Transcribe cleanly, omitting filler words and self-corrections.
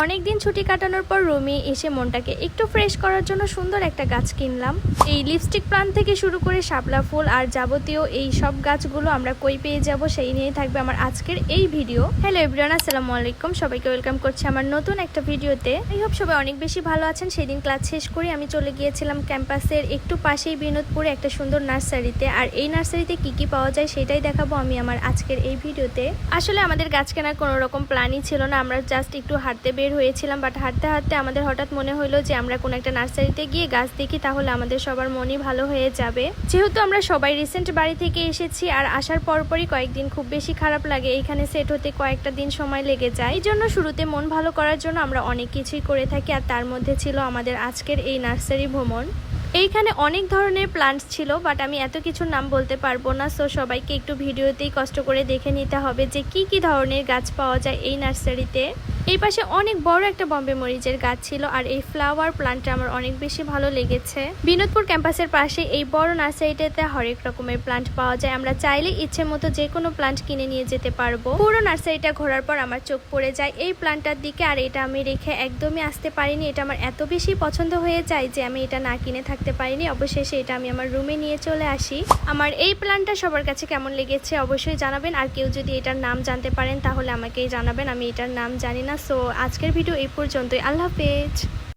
অনেকদিন ছুটি কাটানোর পর রুমে এসে মনটাকে একটু ফ্রেশ করার জন্য সুন্দর একটা গাছ কিনলাম। এই লিপস্টিক প্লান্ট থেকে শুরু করে শাপলা ফুল আর যাবতীয় এই সব গাছগুলো আমরা কই পেয়ে যাব সেই নিয়েই থাকবে আমার আজকের এই ভিডিও। হ্যালো এভরিওয়ান, আসসালামু আলাইকুম, সবাইকে ওয়েলকাম করছি আমার নতুন একটা ভিডিওতে। আই হোপ সবাই অনেক বেশি ভালো আছেন। সেদিন ক্লাস শেষ করে আমি চলে গিয়েছিলাম ক্যাম্পাসের একটু পাশেই বিনোদপুরে একটা সুন্দর নার্সারিতে। আর এই নার্সারিতে কি কি পাওয়া যায় সেটাই দেখাবো আমি আমার আজকের এই ভিডিওতে। আসলে আমাদের গাছ কেনার কোনো রকম প্ল্যানই ছিল না, আমরা জাস্ট একটু হাঁটতে বের হয়েছিলাম। বাট হাঁটতে হাঁটতে আমাদের হঠাৎ মনে হলো যে আমরা কোনো একটা নার্সারিতে গিয়ে গাছ দেখি, তাহলে আমাদের সবার মনই ভালো হয়ে যাবে। যেহেতু আমরা সবাই রিসেন্ট বাড়ি থেকে এসেছি আর আসার পরপরই কয়েকদিন খুব বেশি খারাপ লাগে, এইখানে সেট হতে কয়েকটা দিন সময় লেগে যায়। এই জন্য শুরুতে মন ভালো করার জন্য আমরা অনেক কিছুই করে থাকি, আর তার মধ্যে ছিল আমাদের আজকের এই নার্সারি ভ্রমণ। এইখানে অনেক ধরনের প্লান্টস ছিল, বাট আমি এত কিছুর নাম বলতে পারবো না। সো সবাইকে একটু ভিডিওতেই কষ্ট করে দেখে নিতে হবে যে কি কি ধরনের গাছ পাওয়া যায় এই নার্সারিতে। এই পাশে অনেক বড় একটা বম্বে মরিচের গাছ ছিল, আর এই ফ্লাওয়ার প্লান্টটা আমার অনেক বেশি ভালো লেগেছে। বিনোদপুর ক্যাম্পাসের পাশে এই বড় নার্সারিটাতে হরেক রকমের প্লান্ট পাওয়া যায়, আমরা চাইলে ইচ্ছে মতো যে কোনো প্লান্ট কিনে নিয়ে যেতে পারবো। পুরো নার্সারিটা ঘোরার পর আমার চোখ পড়ে যায় এই প্লান্টটার দিকে, আর এটা আমি রেখে একদমই আসতে পারিনি। এটা আমার এত বেশি পছন্দ হয়ে যায় যে আমি এটা না কিনে থাকতে পারিনি। অবশেষে এটা আমি আমার রুমে নিয়ে চলে আসি। আমার এই প্লান্টটা সবার কাছে কেমন লেগেছে অবশ্যই জানাবেন, আর কেউ যদি এটার নাম জানতে পারেন তাহলে আমাকেই জানাবেন, আমি এটার নাম জানি না। সো আজকের ভিডিও এই পর্যন্তই, আল্লাহ হাফেজ।